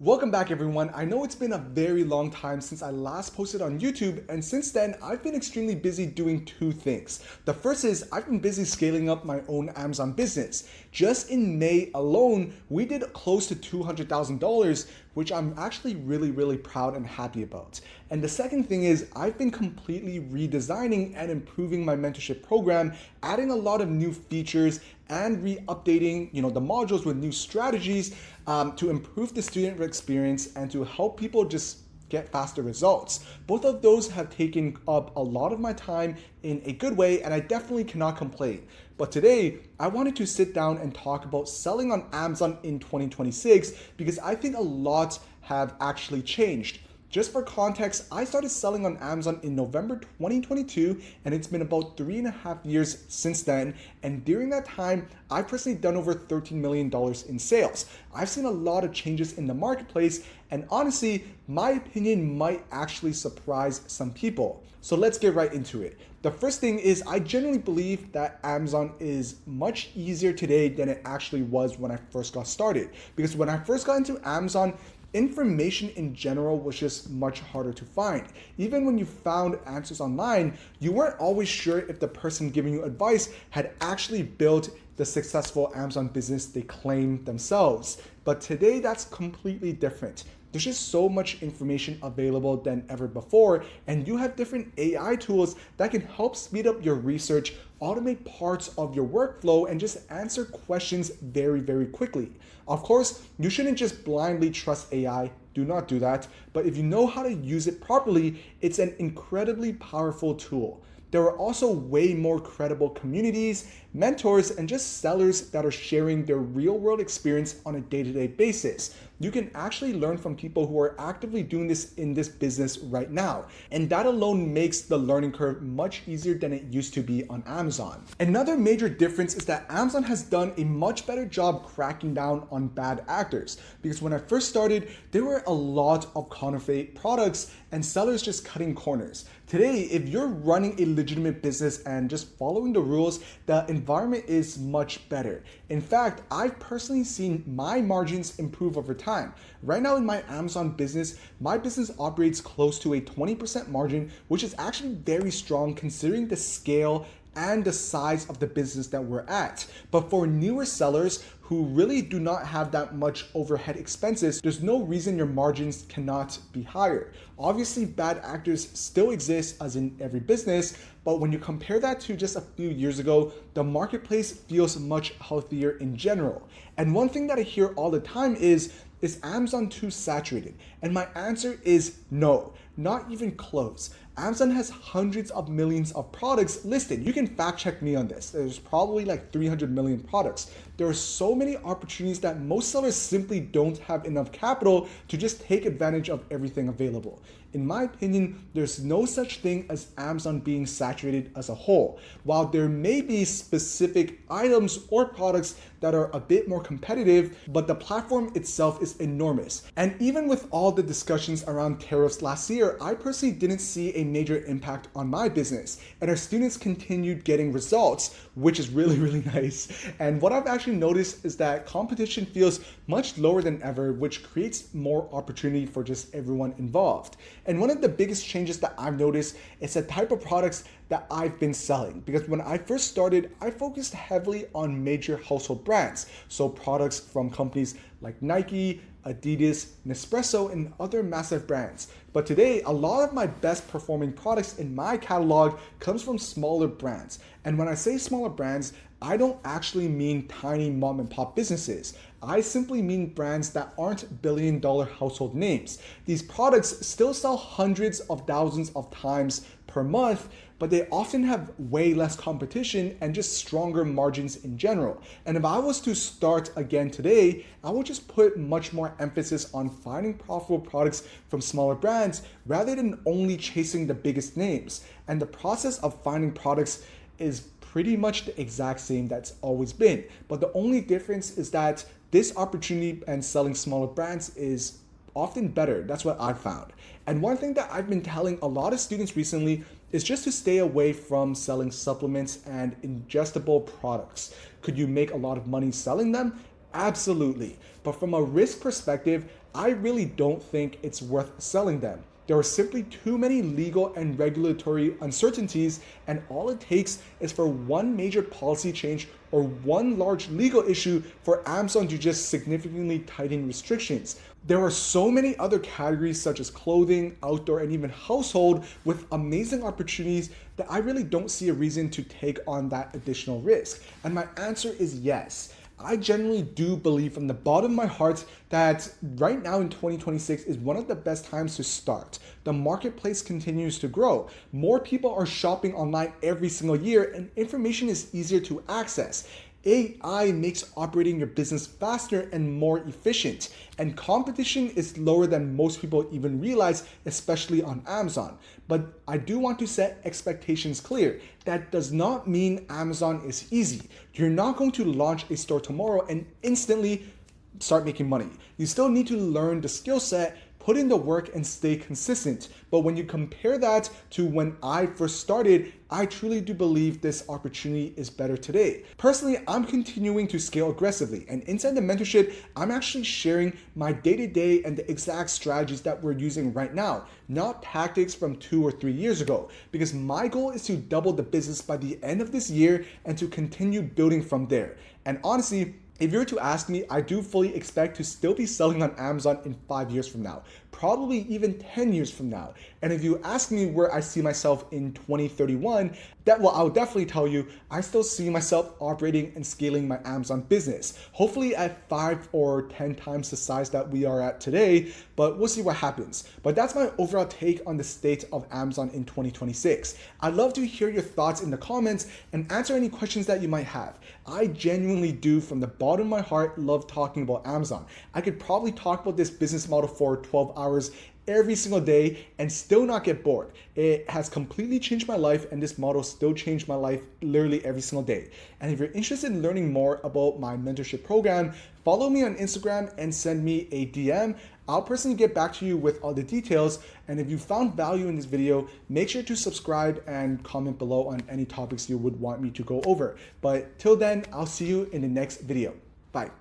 Welcome back everyone. I know it's been a very long time since I last posted on YouTube, and since then I've been extremely busy doing two things. The first is I've been busy scaling up my own Amazon business. Just in May alone, we did close to $200,000, which I'm actually really proud and happy about. And the second thing is I've been completely redesigning and improving my mentorship program, adding a lot of new features and re-updating the modules with new strategies to improve the student experience and to help people just get faster results. Both of those have taken up a lot of my time in a good way, and I definitely cannot complain. But today, I wanted to sit down and talk about selling on Amazon in 2026 because I think a lot have actually changed. Just for context, I started selling on Amazon in November 2022, and it's been about 3.5 years since then. And during that time, I've personally done over $13 million in sales. I've seen a lot of changes in the marketplace, and honestly, my opinion might actually surprise some people. So let's get right into it. The first thing is I genuinely believe that Amazon is much easier today than it actually was when I first got started. Because when I first got into Amazon, information in general was just much harder to find. Even when you found answers online, you weren't always sure if the person giving you advice had actually built the successful Amazon business they claim themselves. But today, that's completely different. There's just so much information available than ever before, and you have different AI tools that can help speed up your research, automate parts of your workflow, and just answer questions very quickly. Of course, you shouldn't just blindly trust AI. Do not do that. But if you know how to use it properly, it's an incredibly powerful tool. There are also way more credible communities, mentors, and just sellers that are sharing their real-world experience on a day-to-day basis. You can actually learn from people who are actively doing this in this business right now. And that alone makes the learning curve much easier than it used to be on Amazon. Another major difference is that Amazon has done a much better job cracking down on bad actors. Because when I first started, there were a lot of counterfeit products and sellers just cutting corners. Today, if you're running a legitimate business and just following the rules, the environment is much better. In fact, I've personally seen my margins improve over time. Right now in my Amazon business, my business operates close to a 20% margin, which is actually very strong considering the scale and the size of the business that we're at. But for newer sellers who really do not have that much overhead expenses, there's no reason your margins cannot be higher. Obviously, bad actors still exist as in every business, but when you compare that to just a few years ago, the marketplace feels much healthier in general. And one thing that I hear all the time is Amazon too saturated? And my answer is no, not even close. Amazon has hundreds of millions of products listed. You can fact check me on this. There's probably like 300 million products. There are so many opportunities that most sellers simply don't have enough capital to just take advantage of everything available. In my opinion, there's no such thing as Amazon being saturated as a whole. While there may be specific items or products that are a bit more competitive, but the platform itself is enormous. And even with all the discussions around tariffs last year, I personally didn't see a major impact on my business. And our students continued getting results, which is really nice. And what I've actually noticed is that competition feels much lower than ever, which creates more opportunity for just everyone involved. And one of the biggest changes that I've noticed is the type of products that I've been selling. Because when I first started, I focused heavily on major household brands. So products from companies like Nike, Adidas, Nespresso, and other massive brands. But today, a lot of my best performing products in my catalog comes from smaller brands. And when I say smaller brands, I don't actually mean tiny mom and pop businesses. I simply mean brands that aren't billion-dollar household names. These products still sell hundreds of thousands of times per month, but they often have way less competition and just stronger margins in general. And if I was to start again today, I would just put much more emphasis on finding profitable products from smaller brands rather than only chasing the biggest names. And the process of finding products is pretty much the exact same that's always been. But the only difference is that this opportunity and selling smaller brands is often better. That's what I've found. And one thing that I've been telling a lot of students recently is just to stay away from selling supplements and ingestible products. Could you make a lot of money selling them? Absolutely. But from a risk perspective, I really don't think it's worth selling them. There are simply too many legal and regulatory uncertainties, and all it takes is for one major policy change or one large legal issue for Amazon to just significantly tighten restrictions. There are so many other categories such as clothing, outdoor, and even household with amazing opportunities that I really don't see a reason to take on that additional risk. And my answer is yes. I genuinely do believe from the bottom of my heart that right now in 2026 is one of the best times to start. The marketplace continues to grow. More people are shopping online every single year, and information is easier to access. AI makes operating your business faster and more efficient, and competition is lower than most people even realize, especially on Amazon. But I do want to set expectations clear. That does not mean Amazon is easy. You're not going to launch a store tomorrow and instantly start making money. You still need to learn the skill set, put in the work, and stay consistent. But when you compare that to when I first started, I truly do believe this opportunity is better today. Personally, I'm continuing to scale aggressively, and inside the mentorship, I'm actually sharing my day-to-day and the exact strategies that we're using right now, not tactics from 2 or 3 years ago, because my goal is to double the business by the end of this year and to continue building from there. And honestly, if you were to ask me, I do fully expect to still be selling on Amazon in 5 years from now, probably even 10 years from now. And if you ask me where I see myself in 2031, I'll definitely tell you, I still see myself operating and scaling my Amazon business, hopefully at 5 or 10 times the size that we are at today, but we'll see what happens. But that's my overall take on the state of Amazon in 2026. I'd love to hear your thoughts in the comments and answer any questions that you might have. I genuinely do, from the bottom of my heart, love talking about Amazon. I could probably talk about this business model for 12 hours every single day and still not get bored. It has completely changed my life, and this model still changed my life literally every single day. And if you're interested in learning more about my mentorship program, follow me on Instagram and send me a DM. I'll personally get back to you with all the details. And if you found value in this video, make sure to subscribe and comment below on any topics you would want me to go over. But till then, I'll see you in the next video. Bye.